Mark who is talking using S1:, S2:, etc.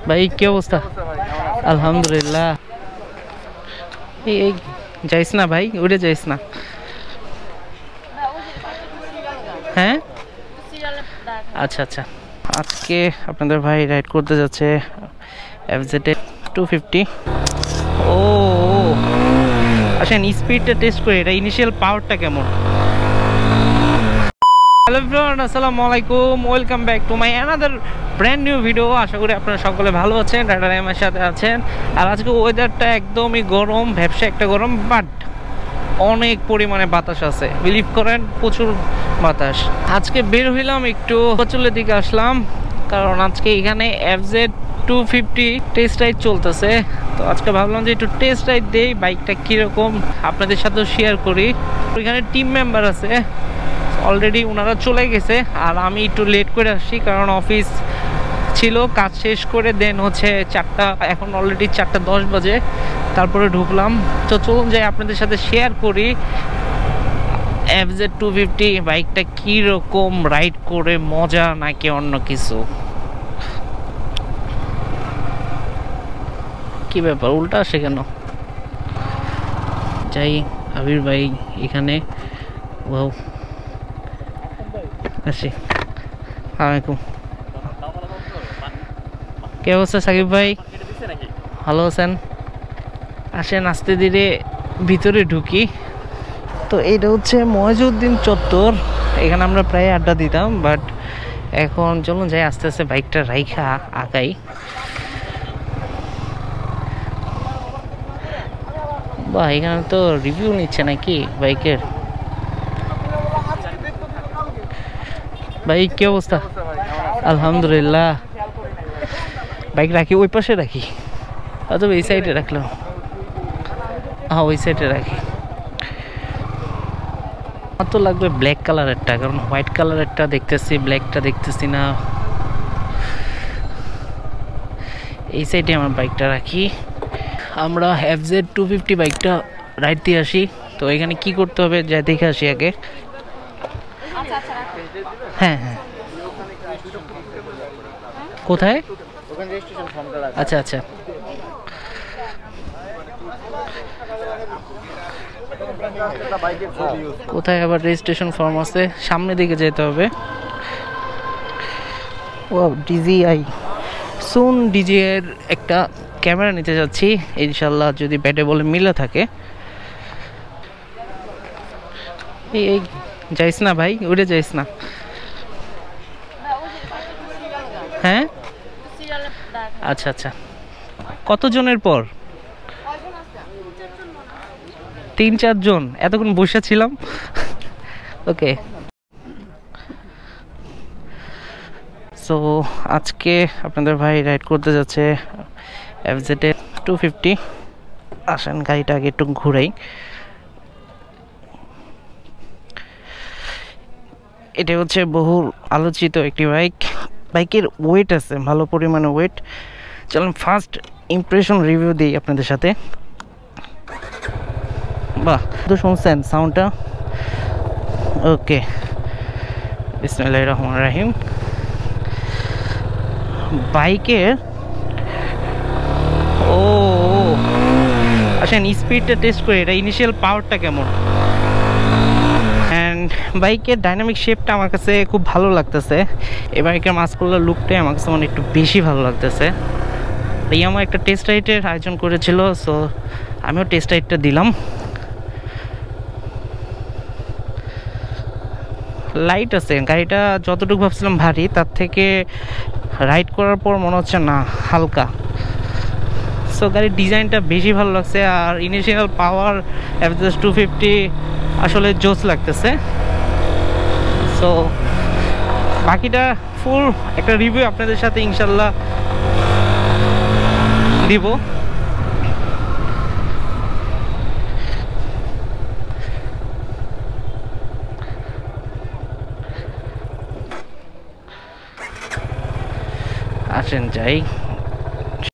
S1: ভাই কি অবস্থা? আলহামদুলিল্লাহ। এই যাইস না ভাই, উড়ে যাইস না। হ্যাঁ আচ্ছা আচ্ছা। আজকে আপনাদের ভাই রাইড করতে যাচ্ছে এফজেড 250। ও আসেন স্পিডটা টেস্ট করি, এটা ইনিশিয়াল পাওয়ারটা কেমন। হ্যালো এভরিওয়ান, আসসালামু আলাইকুম, welcome back to my another brand new video. আশা করি আপনারা সকলে ভালো আছেন, রাইডার আমার সাথে আছেন। আর আজকে ওয়েদারটা একদমই গরম, ভ্যাপসা একটা গরম, বাট অনেক পরিমাণে বাতাস আছে, বিলিভ করেন প্রচুর বাতাস। আজকে বের হইলাম একটু পচলের দিকে আসলাম, কারণ আজকে এখানে এফজেড 250 টেস্ট রাইড চলতেছে। তো আজকে ভাবলাম যে একটু টেস্ট রাইড দেই, বাইকটা কীরকম আপনাদের সাথেও শেয়ার করি। এখানে টিম মেম্বার আছে অলরেডি, ওনারা চলে গেছে আর আমি একটু লেট করে আসছি, কারণ অফিস ছিল, কাজ শেষ করে দেন হচ্ছে 4টা, এখন অলরেডি 4:10 বাজে, তারপরে ঢুকলাম। তো চলুন যাই আপনাদের সাথে শেয়ার করি এফজেড 250 বাইকটা কীরকম রাইড করে, মজা নাকি অন্য কিছু। কি ব্যাপার, উল্টা আসে কেন? যাই, আবির ভাই এখানে। ওয়াও, আসি। আসসালামাইকুম। কে অবস্থা সাকিব ভাই? ভালো আছেন? আসেন আস্তে ধীরে ভিতরে ঢুকি। তো এইটা হচ্ছে মহিউদ্দিন চত্বর, এখানে আমরা প্রায় আড্ডা দিতাম, বাট এখন চলুন যাই আস্তে আস্তে বাইকটা রাইখা আগাই। বাহ, এখানে তো রিভিউ নিচ্ছে নাকি বাইকের। ভাই কি অবস্থা? আলহামদুলিল্লাহ। বাইক রাখি ওই পাশে রাখি, অথবা এই সাইডে রাখলাম। হ্যাঁ ওই সাইডে রাখি। আমার তো লাগবে ব্ল্যাক কালারেরটা, কারণ হোয়াইট কালারেরটা দেখতেছি, ব্ল্যাকটা দেখতেছি না। এই সাইডে আমার বাইকটা রাখি। আমরা এফজেড 250 বাইকটা রাইড দিয়ে আসি। তো এখানে কি করতে হবে যাই দেখে আসি আগে। হ্যাঁ হ্যাঁ, কোথায়? আচ্ছা আচ্ছা, কোথায় আবার রেজিস্ট্রেশন ফর্ম আছে? সামনে দিকে যেতে হবে। ও ডিজিআই, সুন ডিজিআই এর একটা ক্যামেরা নিতে যাচ্ছি ইনশাল্লাহ, যদি ব্যাটে বলে মিলে থাকে। এই যাইস না ভাই, উড়ে যাইস না। হ্যাঁ আচ্ছা আচ্ছা। কতজনের পর? 3-4 জন, এতক্ষণ বসে ছিলাম। ওকে, সো আজকে আপনাদের ভাই রাইড করতে যাচ্ছে এফজেড 250। আসেন গাড়িটা আগে একটু ঘুরাই। এটা হচ্ছে বহু আলোচিত একটি বাইক, বাইকের ওয়েট আছে ভালো পরিমাণে ওয়েট। চলুন ফার্স্ট ইমপ্রেশন রিভিউ দিই আপনাদের সাথে। বাহ, তো শুনছেন সাউন্ডটা? ওকে, বিসমিল্লাহির রহমানির রহিম। বাইকের ও আসেন স্পিডটা টেস্ট করি, এটা ইনিশিয়াল পাওয়ারটা কেমন। অ্যান্ড বাইকের ডাইনামিক শেপটা আমার কাছে খুব ভালো লাগতেছে। এই বাইকের মাস্কুলার লুকটাই আমার কাছে মানে একটু বেশি ভালো লাগতেছে। এই আমার একটা টেস্ট রাইডের আয়োজন করেছিল, সো আমিও টেস্ট রাইডটা দিলাম। লাইট আছে গাড়িটা, যতটুকু ভাবছিলাম ভারী, তার থেকে রাইড করার পর মনে হচ্ছে না, হালকা। সো গাড়ির ডিজাইনটা বেশি ভালো লাগছে, আর ইনিশিয়াল পাওয়ার এফজেড 250 আসলে জোস লাগতেছে। সো বাকিটা ফুল একটা রিভিউ আপনাদের সাথে ইনশাল্লাহ দিব। আসেন যাই।